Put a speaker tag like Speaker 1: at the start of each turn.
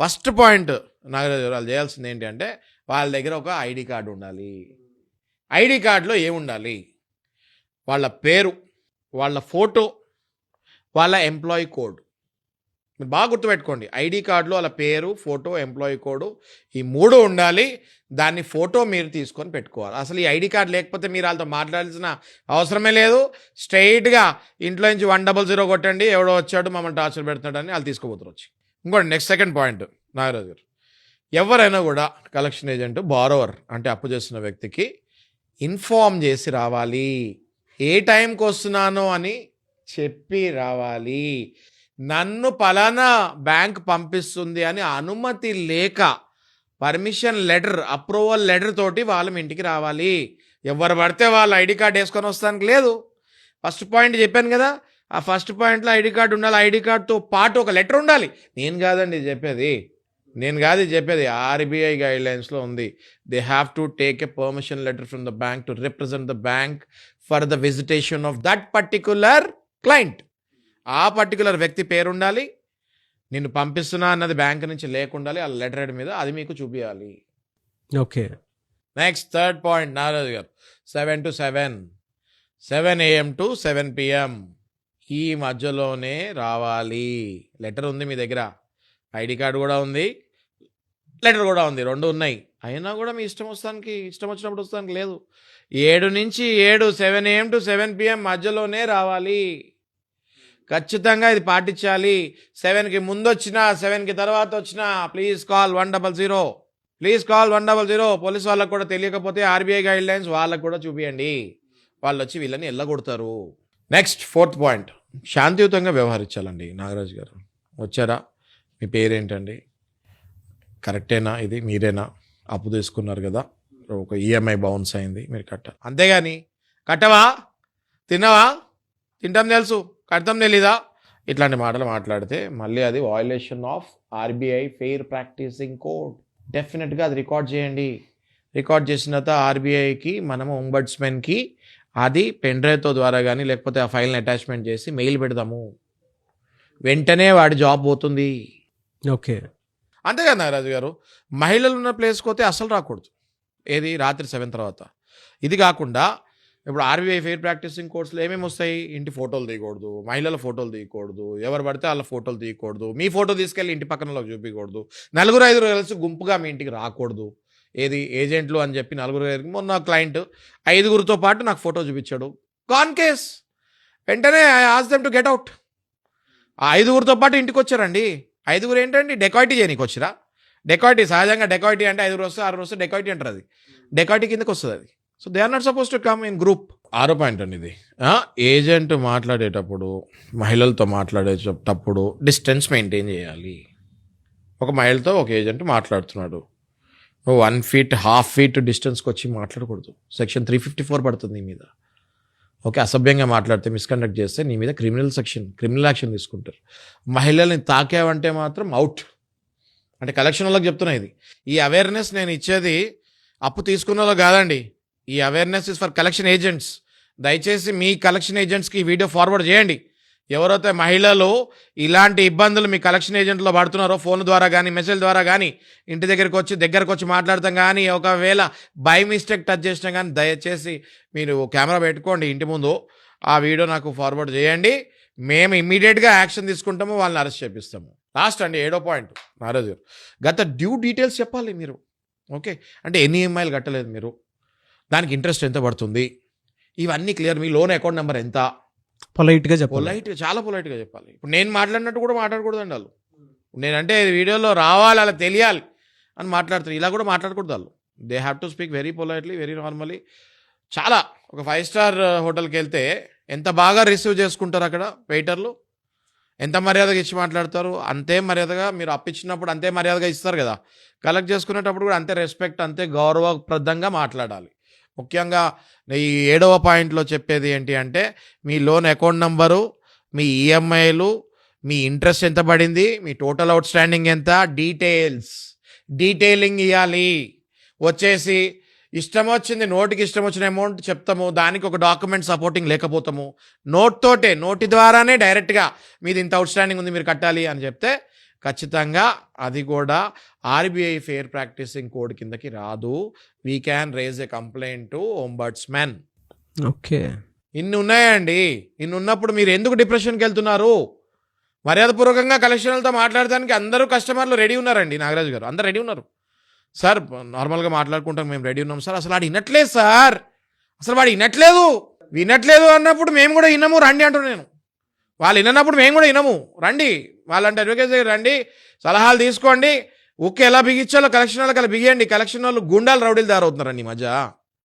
Speaker 1: First point Nagaraju గారు వాళ్ళు చేయాల్సింది ఏంటి అంటే వాళ్ళ దగ్గర ఒక ఐడి కార్డు ఉండాలి. ఐడి కార్డులో ఏముండాలి? వాళ్ళ పేరు, వాళ్ళ ఫోటో, వాళ్ళ ఎంప్లాయీ కోడ్. మీరు బాగా గుర్తుపెట్టుకోండి, ఐడి కార్డులో వాళ్ళ పేరు, ఫోటో, ఎంప్లాయీ కోడ్ ఈ 3 ఉండాలి. దాన్ని ఫోటో మీరు తీసుకొని పెట్టుకోవాలి. అసలు ఈ ఐడి కార్డు లేకపోతే మీరు వాళ్ళతో మాట్లాడాల్సిన అవసరమే లేదు. స్ట్రైట్గా ఇంట్లో నుంచి 100 కొట్టండి, ఎవడో వచ్చాడు మమ్మల్ని టార్చర్ పెడుతున్నాడని వాళ్ళు తీసుకుపోతారు వచ్చి. ఇంకోటి నెక్స్ట్ సెకండ్ పాయింట్ నాగరాజు గారు, ఎవరైనా కూడా కలెక్షన్ ఏజెంట్ బారోవర్ అంటే అప్పు చేస్తున్న వ్యక్తికి ఇన్ఫార్మ్ చేసి రావాలి. ఏ టైంకి వస్తున్నానో అని చెప్పి రావాలి. నన్ను పలానా బ్యాంక్ పంపిస్తుంది అని అనుమతి లేక పర్మిషన్ లెటర్, అప్రూవల్ లెటర్ తోటి వాళ్ళ ఇంటికి రావాలి. ఎవరు పడితే వాళ్ళు ఐడి కార్డు వేసుకొని వస్తానికి లేదు. ఫస్ట్ పాయింట్ చెప్పాను కదా, ఆ ఫస్ట్ పాయింట్లో ఐడి కార్డు ఉండాలి. ఐడి కార్డుతో పాటు ఒక లెటర్ ఉండాలి. నేను కాదు చెప్పేది ఆర్బీఐ గైడ్లైన్స్లో ఉంది. They have to take a permission letter from the bank to represent the bank for the visitation of that particular client. ఆ పర్టికులర్ వ్యక్తి పేరు ఉండాలి. నిన్ను పంపిస్తున్నా అన్నది బ్యాంక్ నుంచి లేకుండాలి. ఆ లెటర్ హెడ్ మీద అది మీకు చూపించాలి.
Speaker 2: ఓకే.
Speaker 1: నెక్స్ట్ థర్డ్ పాయింట్ నారాజు గారు, 7 to 7, 7 AM to 7 PM ఈ మధ్యలోనే రావాలి. లెటర్ ఉంది మీ దగ్గర, ఐడి కార్డు కూడా ఉంది, లెటర్ కూడా ఉంది, 2 ఉన్నాయి. అయినా కూడా మీ ఇష్టం వచ్చినప్పుడు వస్తానికి లేదు. 7 నుంచి 7, 7 AM to 7 PM మధ్యలోనే రావాలి. ఖచ్చితంగా ఇది పాటించాలి. 7కి ముందు వచ్చినా 7కి తర్వాత వచ్చినా ప్లీజ్ కాల్ 100. పోలీస్ వాళ్ళకు కూడా తెలియకపోతే ఆర్బీఐ గైడ్ లైన్స్ వాళ్ళకు కూడా చూపియండి. వాళ్ళు వచ్చి వీళ్ళని ఎల్లగొడతారు. నెక్స్ట్ ఫోర్త్ పాయింట్, శాంతియుతంగా వ్యవహరించాలండి. నాగరాజు గారు వచ్చారా, మీ పేరేంటండి, కరెక్టేనా, ఇది మీరేనా, అప్పు తీసుకున్నారు కదా, ఒక ఈఎంఐ బౌన్స్ అయింది, మీరు కట్టాలి. అంతేగాని కట్టవా, తిన్నావా, తింటాం తెలుసు, కడతాం తెలీదా, ఇట్లాంటి మాటలు మాట్లాడితే మళ్ళీ అది violation of RBI fair practising code. డెఫినెట్గా అది రికార్డ్ చేయండి. రికార్డ్ చేసిన తర్వాత ఆర్బీఐకి మనము ఒంబడ్స్మెన్కి అది పెన్ డ్రైవ్తో ద్వారా కానీ లేకపోతే ఆ ఫైల్ని అటాచ్మెంట్ చేసి మెయిల్ పెడదాము. వెంటనే వాడి జాబ్ పోతుంది.
Speaker 2: ఓకే.
Speaker 1: అంతేగా నాగరాజు గారు, మహిళలు ఉన్న ప్లేస్కి పోతే అసలు రాకూడదు. ఏది రాత్రి 7 తర్వాత. ఇది కాకుండా ఇప్పుడు ఆర్బీఐ ఫెయిర్ ప్రాక్టీసింగ్ కోర్సులో ఏమేమి వస్తాయి, ఇంటి ఫోటోలు తీయకూడదు, మహిళల ఫోటోలు తీయకూడదు, ఎవరు పడితే వాళ్ళ ఫోటోలు తీయకూడదు, మీ ఫోటో తీసుకెళ్ళి ఇంటి పక్కన చూపించకూడదు, 4-5 కలిసి గుంపుగా మీ ఇంటికి రాకూడదు. ఏది ఏజెంట్లు అని చెప్పి 4 మొన్న క్లయింట్ 5 పాటు నాకు ఫోటో చూపించాడు. కాన్ కేస్ వెంటనే I ask them to get out. ఆ 5 పాటు ఇంటికి వచ్చారండి. 5 ఏంటండి, డెకాయిటీ చేయనీకి వచ్చిరా. డెకాయిటీ సహజంగా డెకాయిటీ అంటే 5 వస్తే 6 వస్తే డెకాయిటీ అంటారు. అది డెకాయిటీ కిందకి వస్తుంది అది. So they are not supposed to come in group. 6 point అండి ఇది. ఏజెంట్ మాట్లాడేటప్పుడు, మహిళలతో మాట్లాడేటప్పుడు డిస్టెన్స్ మెయింటైన్ చేయాలి. ఒక మహిళతో ఒక ఏజెంట్ మాట్లాడుతున్నాడు, 1 feet, ½ feet డిస్టెన్స్కి వచ్చి మాట్లాడకూడదు. సెక్షన్ 354 పడుతుంది నీ మీద. ఓకే, అసభ్యంగా మాట్లాడితే, మిస్కండక్ట్ చేస్తే నీ మీద క్రిమినల్ యాక్షన్ తీసుకుంటారు. మహిళల్ని తాకావంటే మాత్రం అవుట్. అంటే కలెక్షన్ వాళ్ళకి చెప్తున్నా ఇది. ఈ అవేర్నెస్ నేను ఇచ్చేది అప్పు తీసుకున్న వాళ్ళు కాదండి. ఈ awareness is for collection agents. దయచేసి మీ కలెక్షన్ ఏజెంట్స్కి ఈ వీడియో ఫార్వర్డ్ చేయండి. ఎవరైతే మహిళలు ఇలాంటి ఇబ్బందులు మీ కలెక్షన్ ఏజెంట్లో పడుతున్నారో, ఫోన్ ద్వారా కానీ మెసేజ్ ద్వారా కానీ ఇంటి దగ్గరకు వచ్చి మాట్లాడతాం కానీ ఒకవేళ బై మిస్టేక్ టచ్ చేసినా కానీ దయచేసి మీరు కెమెరా పెట్టుకోండి ఇంటి ముందు, ఆ వీడియో నాకు ఫార్వర్డ్ చేయండి. మేము ఇమ్మీడియట్గా యాక్షన్ తీసుకుంటాము, వాళ్ళని అరెస్ట్ చేపిస్తాము. లాస్ట్ అండి 7వ పాయింట్ నారాజు గారు, గత డ్యూ డీటెయిల్స్ చెప్పాలి మీరు. ఓకే, అంటే ఎన్ని ఈఎంఐలు కట్టలేదు మీరు, దానికి ఇంట్రెస్ట్ ఎంత పడుతుంది, ఇవన్నీ క్లియర్. మీ లోన్ అకౌంట్ నెంబర్ ఎంత,
Speaker 2: పొలైట్గా చెప్పాలి.
Speaker 1: చాలా పొలైట్గా చెప్పాలి. ఇప్పుడు నేను మాట్లాడినట్టు కూడా మాట్లాడకూడదండి వాళ్ళు. నేనంటే వీడియోలో రావాలి, అలా తెలియాలి అని మాట్లాడుతారు. ఇలా కూడా మాట్లాడకూడదు వాళ్ళు. They have to speak very politely, very normally. చాలా ఒక 5 star హోటల్కి వెళ్తే ఎంత బాగా రిసీవ్ చేసుకుంటారు అక్కడ వెయిటర్లు, ఎంత మర్యాదగా ఇచ్చి మాట్లాడతారు. అంతే మర్యాదగా మీరు అప్పిచ్చినప్పుడు అంతే మర్యాదగా ఇస్తారు కదా, కలెక్ట్ చేసుకునేటప్పుడు కూడా అంతే రెస్పెక్ట్, అంతే గౌరవప్రదంగా మాట్లాడాలి. ముఖ్యంగా ఈ 7వ పాయింట్లో చెప్పేది ఏంటి అంటే, మీ లోన్ అకౌంట్ నెంబరు, మీ ఈఎంఐలు, మీ ఇంట్రెస్ట్ ఎంత పడింది, మీ టోటల్ అవుట్ స్టాండింగ్ ఎంత, డీటెయిలింగ్ ఇవ్వాలి. వచ్చేసి ఇష్టం వచ్చింది, నోటికి ఇష్టం వచ్చిన అమౌంట్ చెప్తాము, దానికి ఒక డాక్యుమెంట్ సపోర్టింగ్ లేకపోతాము, నోటి ద్వారానే డైరెక్ట్గా మీది ఇంత అవుట్ స్టాండింగ్ ఉంది మీరు కట్టాలి అని చెప్తే ఖచ్చితంగా అది కూడా ఆర్బీఐ ఫెయిర్ ప్రాక్టీసింగ్ కోడ్ కిందకి రాదు. We can raise a complaint to ombudsman.
Speaker 2: Okay.
Speaker 1: ఇన్ని ఉన్నాయండి. ఇన్ని ఉన్నప్పుడు మీరు ఎందుకు డిప్రెషన్కి వెళ్తున్నారు? మర్యాదపూర్వకంగా కలెక్షన్లతో మాట్లాడడానికి అందరూ కస్టమర్లు రెడీ ఉన్నారండి. నాగరాజు గారు అందరు రెడీ ఉన్నారు. సార్ నార్మల్గా మాట్లాడుకుంటాం, మేము రెడీ ఉన్నాం సార్. అసలు వాడు వినట్లేదు సార్, అసలు వాడు వినట్లేదు అన్నప్పుడు మేము కూడా వినము రండి అంటున్నాను నేను. వాళ్ళు వినప్పుడు మేము కూడా వినము రండి. వాళ్ళంటే అడ్వకేట్ దగ్గర రండి, సలహాలు తీసుకోండి. ఉక్కు ఎలా బిగించాలో కలెక్షన్ వాళ్ళకి అలా బిగియండి. కలెక్షన్ వాళ్ళు గుండాలు రౌడీలు తయారవుతున్నారండి ఈ మధ్య.